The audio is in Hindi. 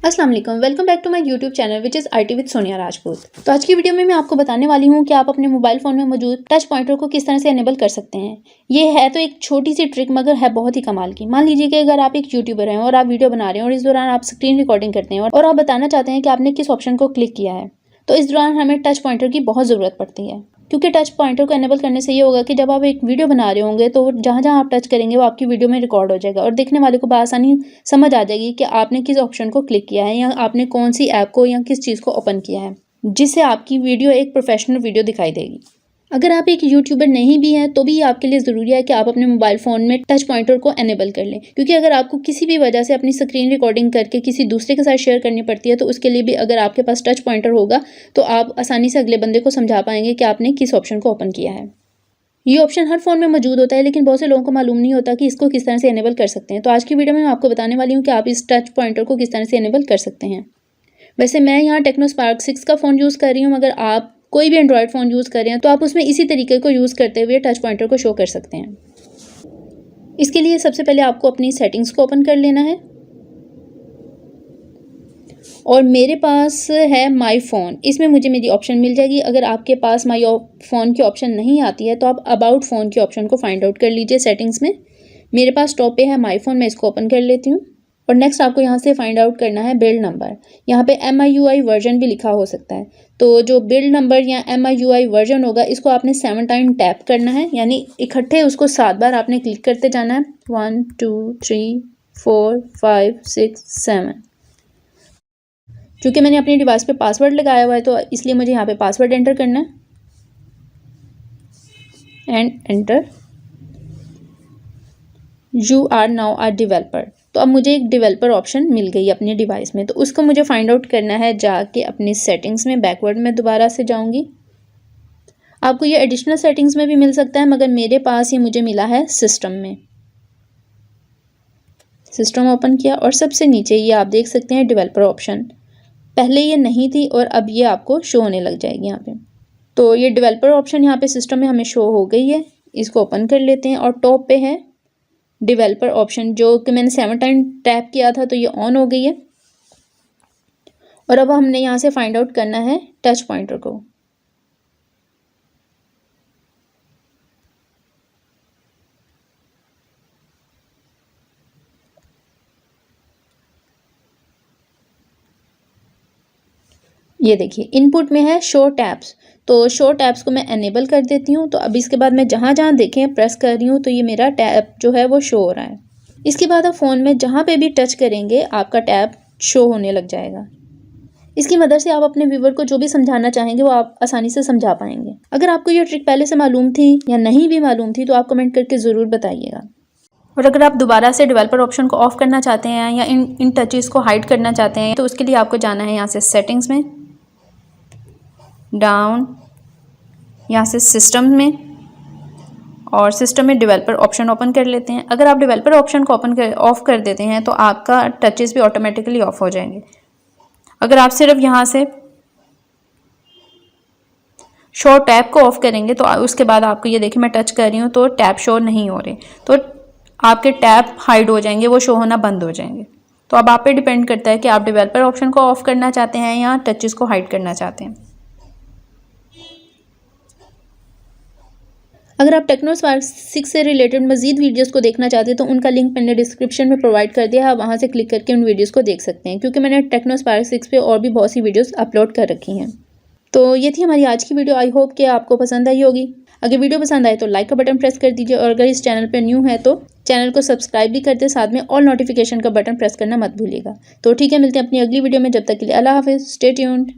अस्सलाम वालेकुम, welcome back to my YouTube channel which is IT with Sonia Rajput. तो आज की वीडियो में मैं आपको बताने वाली हूँ कि आप अपने मोबाइल फ़ोन में मौजूद टच पॉइंटर को किस तरह से इनेबल कर सकते हैं। ये है तो एक छोटी सी ट्रिक मगर है बहुत ही कमाल की। मान लीजिए कि अगर आप एक यूट्यूबर हैं और आप वीडियो बना रहे हैं और इस दौरान आप स्क्रीन रिकॉर्डिंग करते हैं और आप बताना चाहते हैं कि आपने किस ऑप्शन को क्लिक किया है, तो इस दौरान हमें टच पॉइंटर की बहुत ज़रूरत पड़ती है। क्योंकि टच पॉइंटर को इनेबल करने से ये होगा कि जब आप एक वीडियो बना रहे होंगे तो जहाँ जहाँ आप टच करेंगे वो आपकी वीडियो में रिकॉर्ड हो जाएगा और देखने वाले को बआसानी समझ आ जाएगी कि आपने किस ऑप्शन को क्लिक किया है या आपने कौन सी ऐप को या किस चीज़ को ओपन किया है, जिससे आपकी वीडियो एक प्रोफेशनल वीडियो दिखाई देगी। अगर आप एक यूट्यूबर नहीं भी हैं तो भी आपके लिए ज़रूरी है कि आप अपने मोबाइल फ़ोन में टच पॉइंटर को इनेबल कर लें, क्योंकि अगर आपको किसी भी वजह से अपनी स्क्रीन रिकॉर्डिंग करके किसी दूसरे के साथ शेयर करनी पड़ती है तो उसके लिए भी अगर आपके पास टच पॉइंटर होगा तो आप आसानी से अगले बंदे को समझा पाएंगे कि आपने किस ऑप्शन को ओपन किया है। ये ऑप्शन हर फ़ोन में मौजूद होता है, लेकिन बहुत से लोगों को मालूम नहीं होता कि इसको किस तरह से इनेबल कर सकते हैं। तो आज की वीडियो में मैं आपको बताने वाली हूँ कि आप इस टच पॉइंटर को किस तरह से इनेबल कर सकते हैं। वैसे मैं यहाँ टेक्नो स्पार्क 6 का फ़ोन यूज़ कर रही हूँ, मगर आप कोई भी एंड्रॉयड फ़ोन यूज़ कर रहे हैं तो आप उसमें इसी तरीके को यूज़ करते हुए टच पॉइंटर को शो कर सकते हैं। इसके लिए सबसे पहले आपको अपनी सेटिंग्स को ओपन कर लेना है और मेरे पास है माई फ़ोन, इसमें मुझे मेरी ऑप्शन मिल जाएगी। अगर आपके पास माई फ़ोन की ऑप्शन नहीं आती है तो आप अबाउट फ़ोन की ऑप्शन को फाइंड आउट कर लीजिए सेटिंग्स में। मेरे पास टॉप पे है माई फ़ोन, मैं इसको ओपन कर लेती हूँ और नेक्स्ट आपको यहाँ से फाइंड आउट करना है बिल्ड नंबर। यहाँ पे MIUI वर्जन भी लिखा हो सकता है, तो जो बिल्ड नंबर या MIUI वर्जन होगा इसको आपने 7 टाइम टैप करना है, यानी इकट्ठे उसको 7 बार आपने क्लिक करते जाना है। 1 2 3 4 5 6 7। क्योंकि मैंने अपनी डिवाइस पे पासवर्ड लगाया हुआ है तो इसलिए मुझे यहाँ पे पासवर्ड एंटर करना है and enter. You are now a developer. तो अब मुझे एक डेवलपर ऑप्शन मिल गई अपनी डिवाइस में, तो उसको मुझे फाइंड आउट करना है जाके अपनी सेटिंग्स में। बैकवर्ड में दोबारा से जाऊंगी। आपको ये एडिशनल सेटिंग्स में भी मिल सकता है, मगर मेरे पास ये मुझे मिला है सिस्टम में। सिस्टम ओपन किया और सबसे नीचे ये आप देख सकते हैं डेवलपर ऑप्शन। पहले ये नहीं थी और अब ये आपको शो होने लग जाएगी यहाँ पे। तो ये डेवलपर ऑप्शन यहाँ पे सिस्टम में हमें शो हो गई है, इसको ओपन कर लेते हैं और टॉप पे है डेवलपर ऑप्शन, जो कि मैंने 7 टाइम टैप किया था तो ये ऑन हो गई है। और अब हमने यहाँ से फाइंड आउट करना है टच पॉइंटर को। ये देखिए इनपुट में है शो टैब्स, तो शो टैब्स को मैं एनेबल कर देती हूँ। तो अब इसके बाद मैं जहाँ जहाँ देखें प्रेस कर रही हूँ तो ये मेरा टैब जो है वो शो हो रहा है। इसके बाद आप फ़ोन में जहाँ पे भी टच करेंगे आपका टैब शो होने लग जाएगा। इसकी मदद से आप अपने व्यूवर को जो भी समझाना चाहेंगे वो आप आसानी से समझा पाएंगे। अगर आपको ये ट्रिक पहले से मालूम थी या नहीं भी मालूम थी तो आप कमेंट करके ज़रूर बताइएगा। और अगर आप दोबारा से डेवलपर ऑप्शन को ऑफ करना चाहते हैं या इन टचेस को हाइड करना चाहते हैं तो उसके लिए आपको जाना है यहाँ से सेटिंग्स में, डाउन, यहाँ से सिस्टम में, और सिस्टम में डेवलपर ऑप्शन ओपन कर लेते हैं। अगर आप डेवलपर ऑप्शन को ऑफ कर देते हैं तो आपका टचेस भी ऑटोमेटिकली ऑफ हो जाएंगे। अगर आप सिर्फ यहाँ से शो टैब को ऑफ करेंगे तो उसके बाद आपको ये देखिए मैं टच कर रही हूँ तो टैब शो नहीं हो रहे, तो आपके टैब हाइड हो जाएंगे, वो शो होना बंद हो जाएंगे। तो अब आप पे डिपेंड करता है कि आप डेवलपर ऑप्शन को ऑफ करना चाहते हैं या टचेस को हाइड करना चाहते हैं। अगर आप टेक्नो स्पार्क 6 से रिलेटेड मजीद वीडियोस को देखना चाहते हैं तो उनका लिंक मैंने डिस्क्रिप्शन में प्रोवाइड कर दिया है, आप वहाँ से क्लिक करके उन वीडियोस को देख सकते हैं, क्योंकि मैंने टेक्नो स्पार्क 6 पे और भी बहुत सी वीडियोस अपलोड कर रखी हैं। तो ये थी हमारी आज की वीडियो। आई होप कि आपको पसंद आई होगी। अगर वीडियो पसंद आए तो लाइक का बटन प्रेस कर दीजिए और अगर इस चैनल पर न्यू है तो चैनल को सब्सक्राइब भी कर दे, साथ में ऑल नोटिफिकेशन का बटन प्रेस करना मत भूलिएगा। तो ठीक है, मिलते हैं अपनी अगली वीडियो में। जब तक के लिए अल्लाह हाफिज़, स्टे ट्यून्ड।